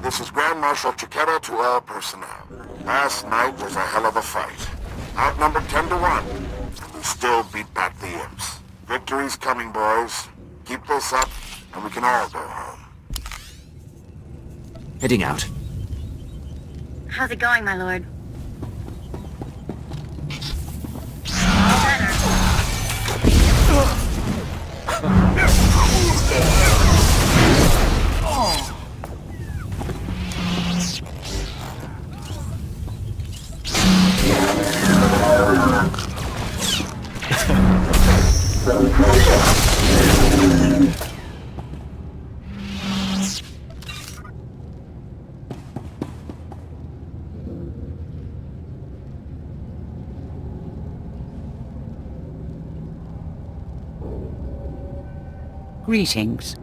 This is Grand Marshal Chiquero to all personnel. Last night was a hell of a fight. Outnumbered 10 to 1, and we still beat back the imps. Victory's coming, boys. Keep this up, and we can all go home. Heading out. How's it going, my lord? All better. Greetings.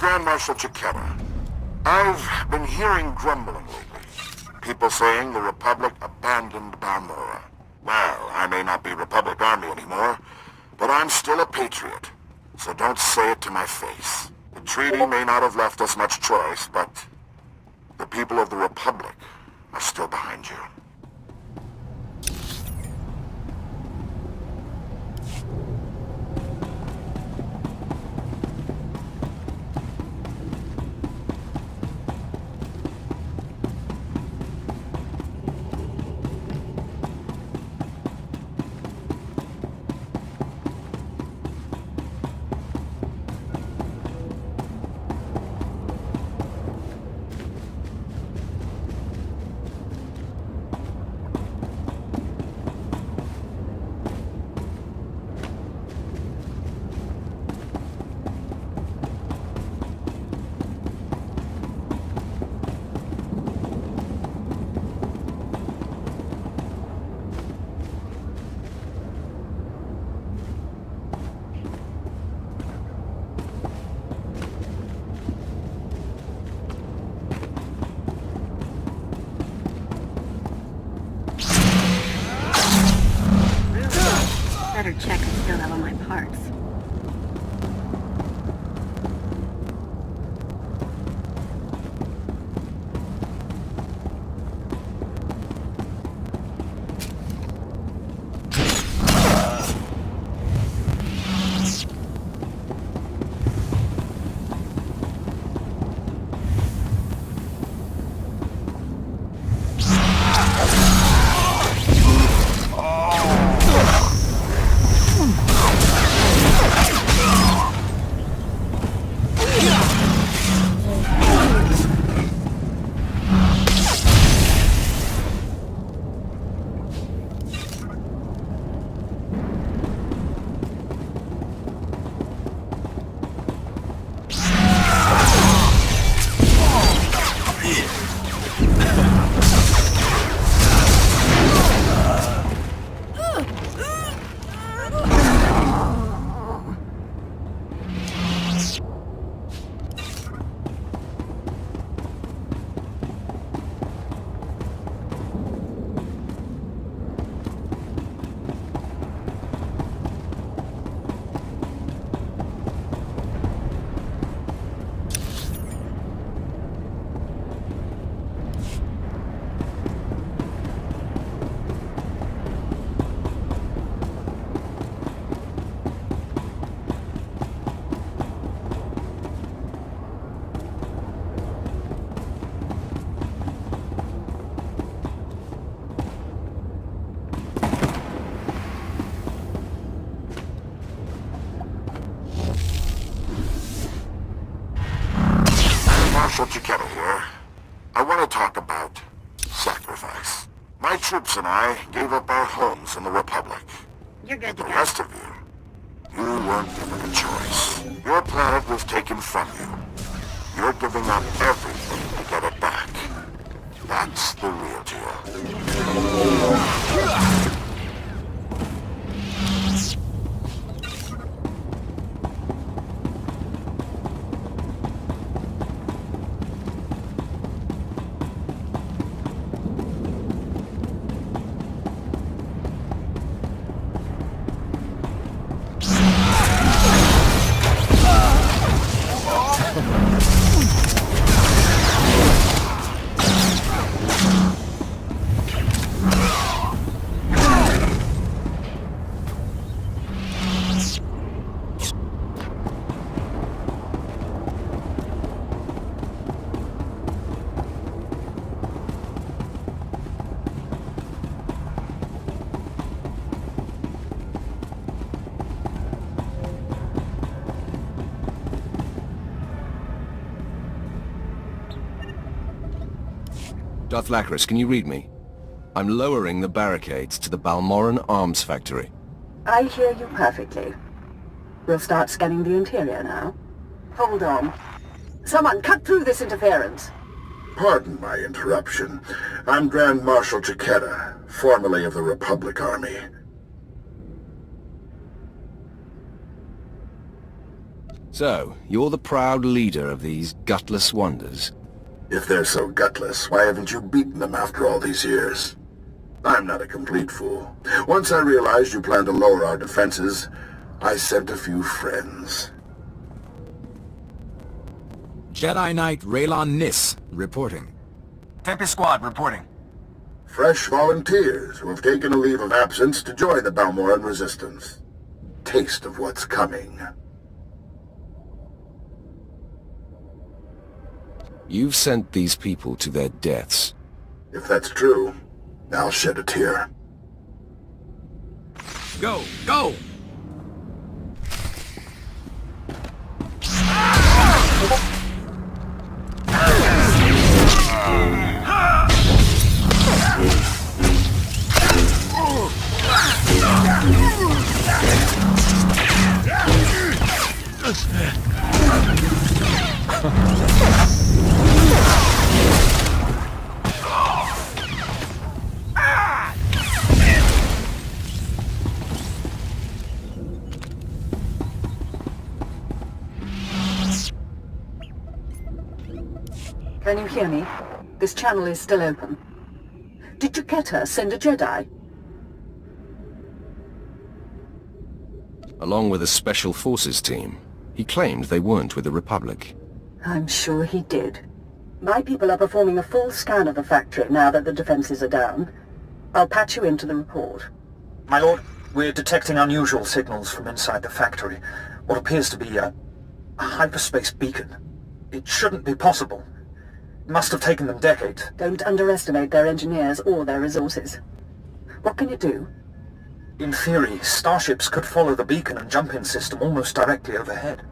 Grand Marshal Chiquetta. I've been hearing grumbling lately. People saying the Republic abandoned Balmora. Well, I may not be Republic Army anymore, but I'm still a patriot. So don't say it to my face. The treaty may not have left us much choice, but the people of the Republic are still behind you. Better check I still have all my parts. Marshal Chiquetta here. I want to talk about sacrifice. My troops and I gave up our homes in the Republic. You're good to The go. rest of you weren't given a choice. Your planet was taken from you. You're giving up everything to get it back. That's the real deal. Dothlacris, can you read me? I'm lowering the barricades to the Balmoran Arms Factory. I hear you perfectly. We'll start scanning the interior now. Hold on. Someone cut through this interference. Pardon my interruption. I'm Grand Marshal Chiquetta, formerly of the Republic Army. So, you're the proud leader of these gutless wonders? If they're so gutless, why haven't you beaten them after all these years? I'm not a complete fool. Once I realized you planned to lower our defenses, I sent a few friends. Jedi Knight Raylon Nis, reporting. Tempest Squad, reporting. Fresh volunteers who have taken a leave of absence to join the Balmoran Resistance. Taste of what's coming. You've sent these people to their deaths. If that's true, I'll shed a tear. Go! Go! Can you hear me? This channel is still open. Did Chiquetta send a Jedi? Along with a Special Forces team. He claimed they weren't with the Republic. I'm sure he did. My people are performing a full scan of the factory now that the defenses are down. I'll patch you into the report. My lord, we're detecting unusual signals from inside the factory. What appears to be a hyperspace beacon. It shouldn't be possible. It must have taken them decades. Don't underestimate their engineers or their resources. What can you do? In theory, starships could follow the beacon and jump-in system almost directly overhead.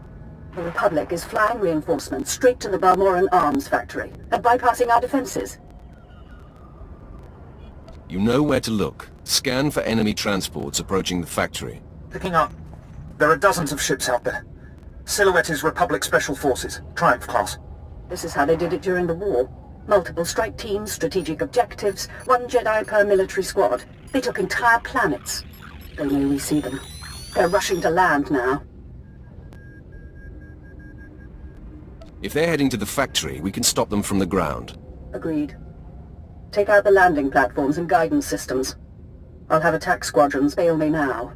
The Republic is flying reinforcements straight to the Balmoran Arms Factory and bypassing our defenses. You know where to look. Scan for enemy transports approaching the factory. Picking up. There are dozens of ships out there. Silhouette is Republic Special Forces, Triumph class. This is how they did it during the war. Multiple strike teams, strategic objectives, one Jedi per military squad. They took entire planets. They know we see them. They're rushing to land now. If they're heading to the factory, we can stop them from the ground. Agreed. Take out the landing platforms and guidance systems. I'll have attack squadrons bail me now.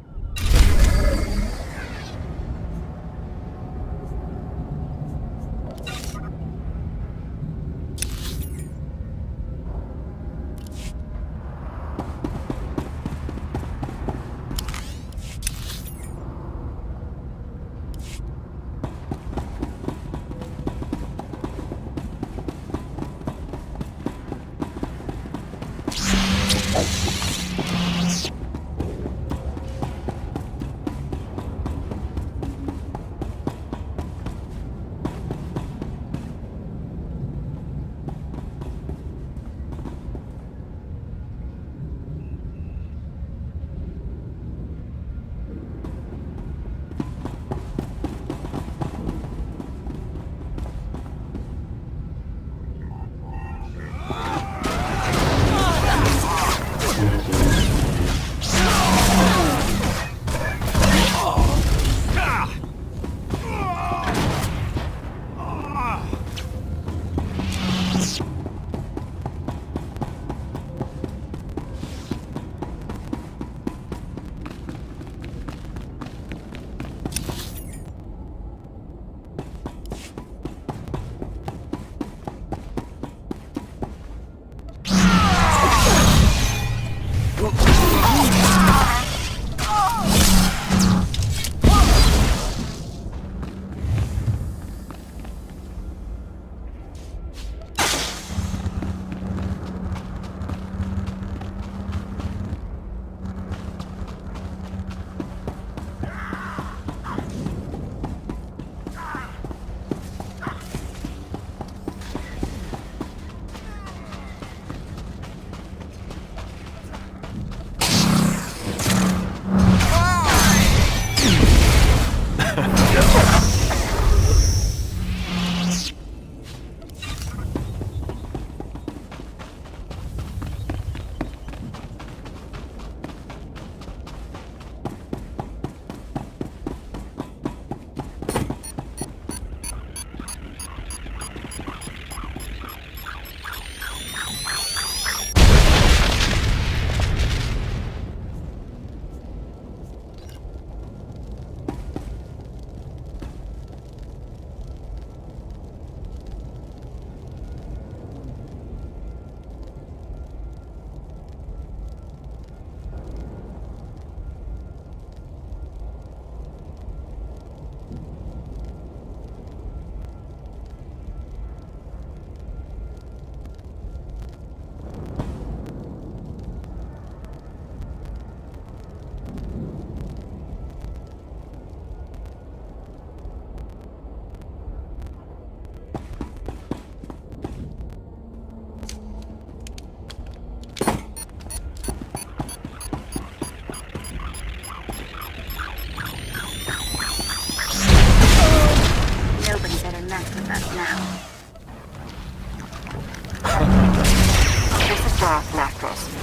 powerful actors.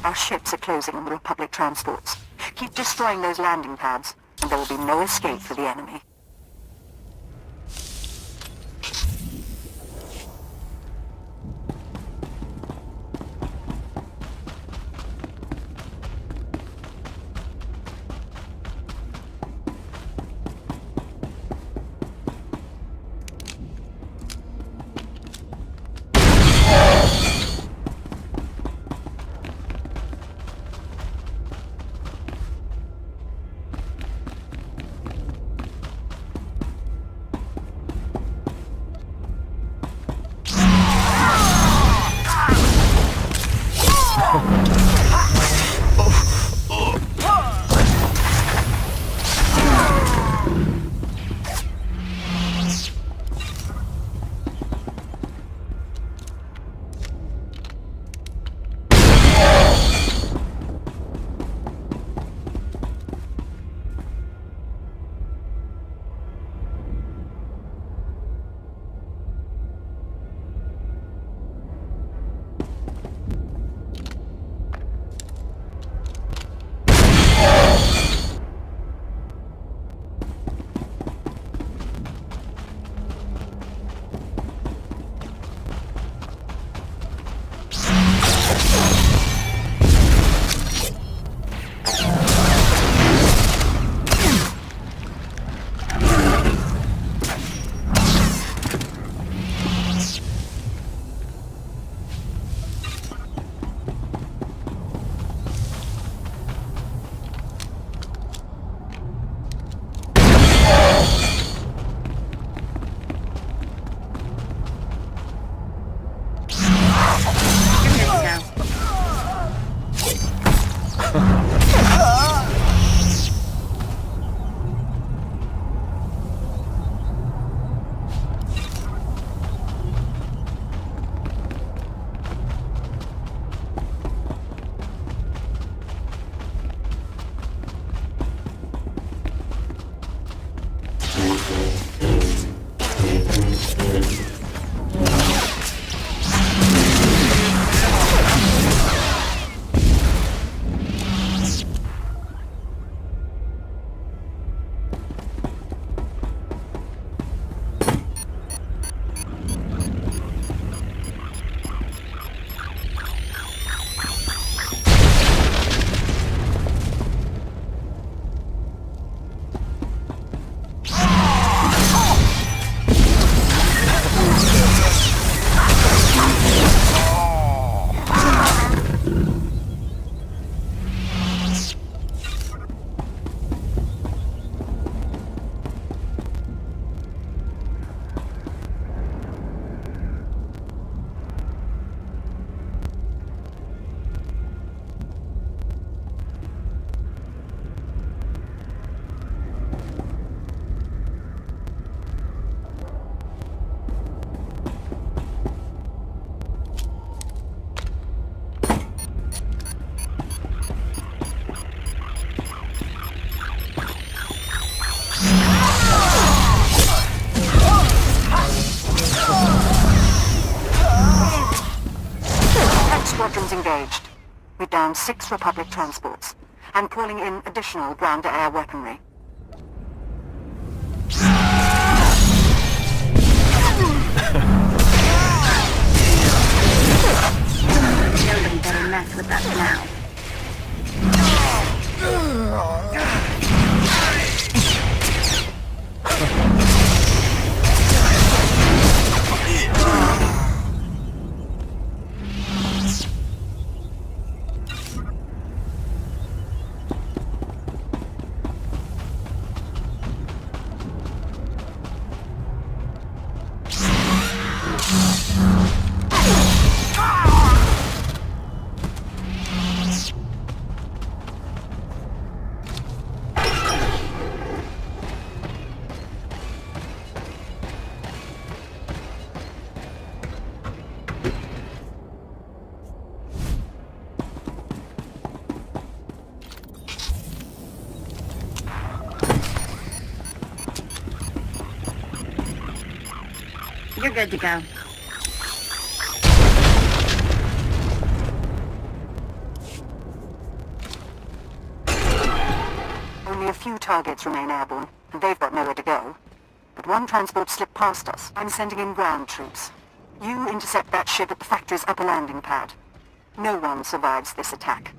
Our ships are closing on the Republic transports. Keep destroying those landing pads, and there will be no escape for the enemy. Squadrons engaged. We're down 6 Republic transports. I'm calling in additional ground-to-air weaponry. Nobody better mess with us now. You're good to go. few targets remain airborne, and they've got nowhere to go. But one transport slipped past us. I'm sending in ground troops. You intercept that ship at the factory's upper landing pad. No one survives this attack.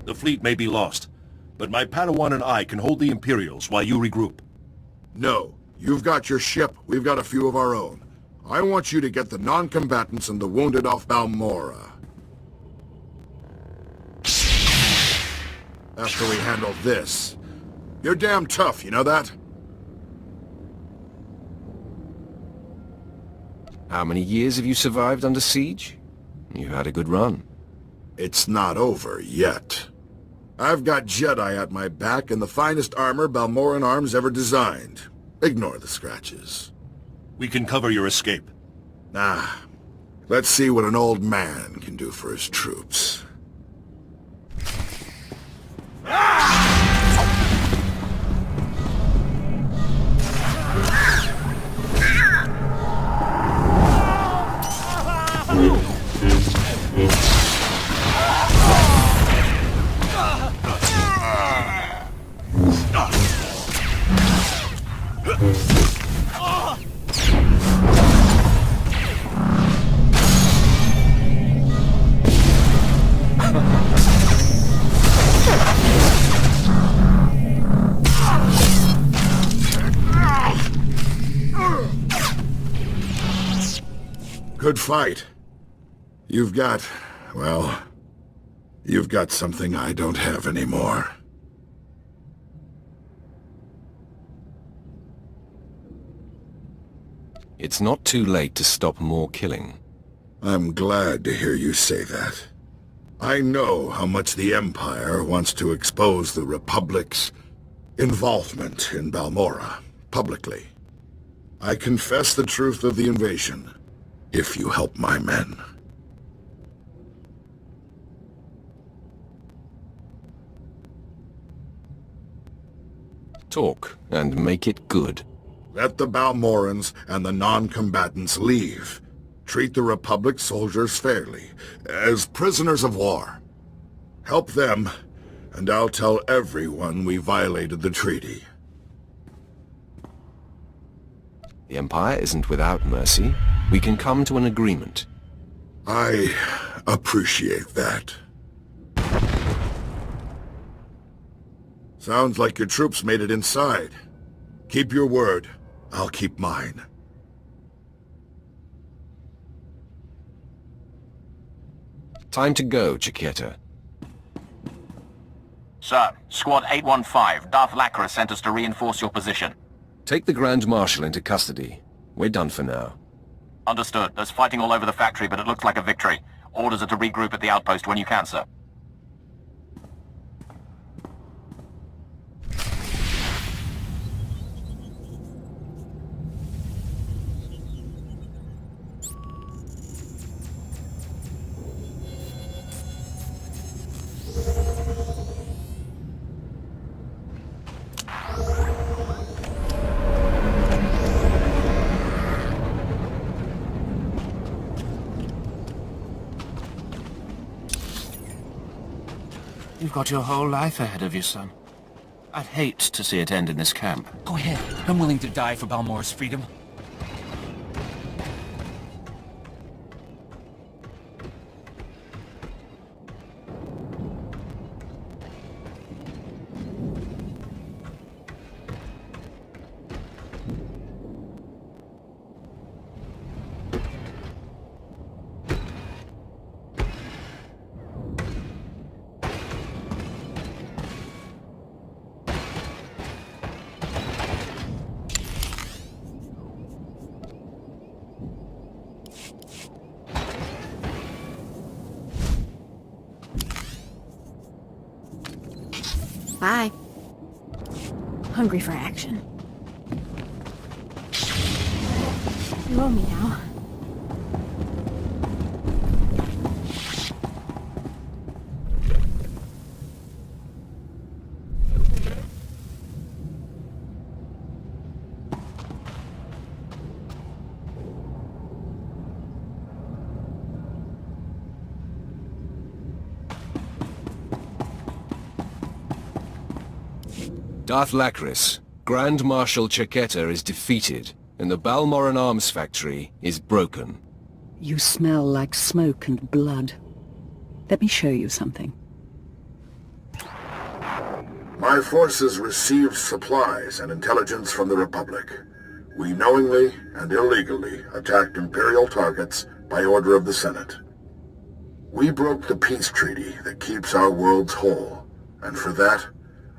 The fleet may be lost, but my Padawan and I can hold the Imperials while you regroup. No. You've got your ship, we've got a few of our own. I want you to get the non-combatants and the wounded off Balmora. After we handle this. You're damn tough, you know that? How many years have you survived under siege? You've had a good run. It's not over yet. I've got Jedi at my back and the finest armor Balmoran Arms ever designed. Ignore the scratches. We can cover your escape. Nah. Let's see what an old man can do for his troops. fight. You've got, well, you've got something I don't have anymore. It's not too late to stop more killing. I'm glad to hear you say that. I know how much the Empire wants to expose the Republic's involvement in Balmorra publicly. I confess the truth of the invasion, if you help my men. Talk, and make it good. Let the Balmorrans and the non-combatants leave. Treat the Republic soldiers fairly, as prisoners of war. Help them, and I'll tell everyone we violated the treaty. The Empire isn't without mercy. We can come to an agreement. I appreciate that. Sounds like your troops made it inside. Keep your word. I'll keep mine. Time to go, Chiqueta. Sir, Squad 815, Darth Lacra sent us to reinforce your position. Take the Grand Marshal into custody. We're done for now. Understood. There's fighting all over the factory, but it looks like a victory. Orders are to regroup at the outpost when you can, sir. You've got your whole life ahead of you, son. I'd hate to see it end in this camp. Go ahead. I'm willing to die for Balmorra's freedom. Bye. Hungry for action. You owe me now. Darth Lacris, Grand Marshal Chiqueta is defeated, and the Balmorran arms factory is broken. You smell like smoke and blood. Let me show you something. My forces received supplies and intelligence from the Republic. We knowingly and illegally attacked Imperial targets by order of the Senate. We broke the peace treaty that keeps our worlds whole, and for that,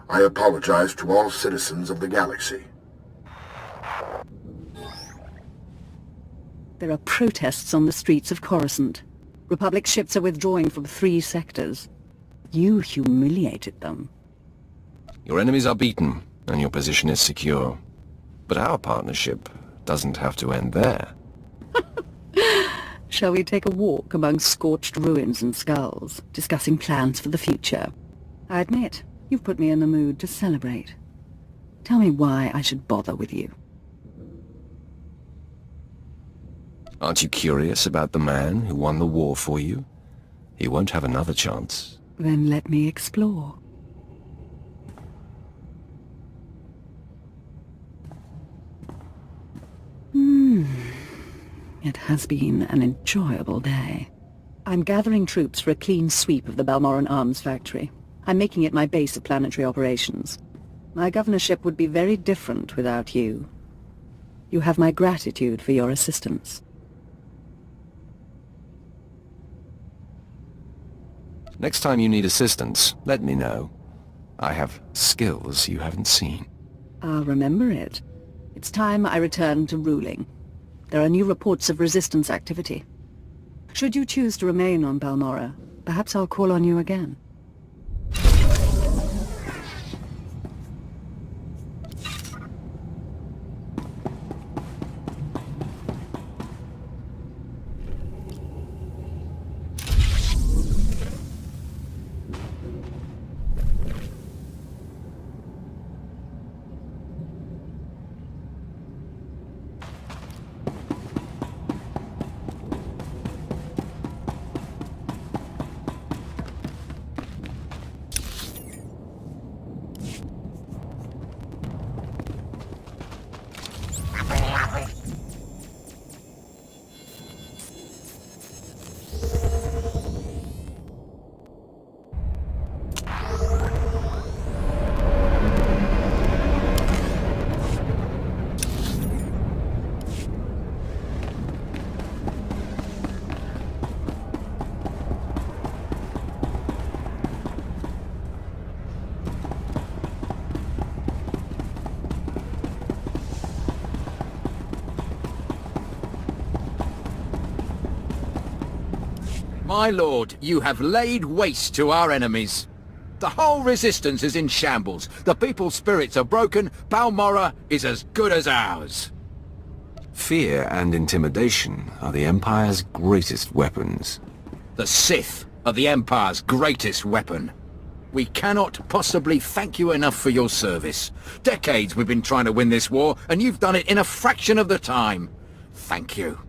I apologize to all citizens of the galaxy. There are protests on the streets of Coruscant. Republic ships are withdrawing from 3 sectors. You humiliated them. Your enemies are beaten, and your position is secure. But our partnership doesn't have to end there. Shall we take a walk among scorched ruins and skulls, discussing plans for the future? I admit, you've put me in the mood to celebrate. Tell me why I should bother with you. Aren't you curious about the man who won the war for you? He won't have another chance. Then let me explore. It has been an enjoyable day. I'm gathering troops for a clean sweep of the Balmorran arms factory. I'm making it my base of planetary operations. My governorship would be very different without you. You have my gratitude for your assistance. Next time you need assistance, let me know. I have skills you haven't seen. I'll remember it. It's time I return to ruling. There are new reports of resistance activity. Should you choose to remain on Balmorra, perhaps I'll call on you again. My lord, you have laid waste to our enemies. The whole resistance is in shambles. The people's spirits are broken. Balmorra is as good as ours. Fear and intimidation are the Empire's greatest weapons. The Sith are the Empire's greatest weapon. We cannot possibly thank you enough for your service. Decades we've been trying to win this war, and you've done it in a fraction of the time. Thank you.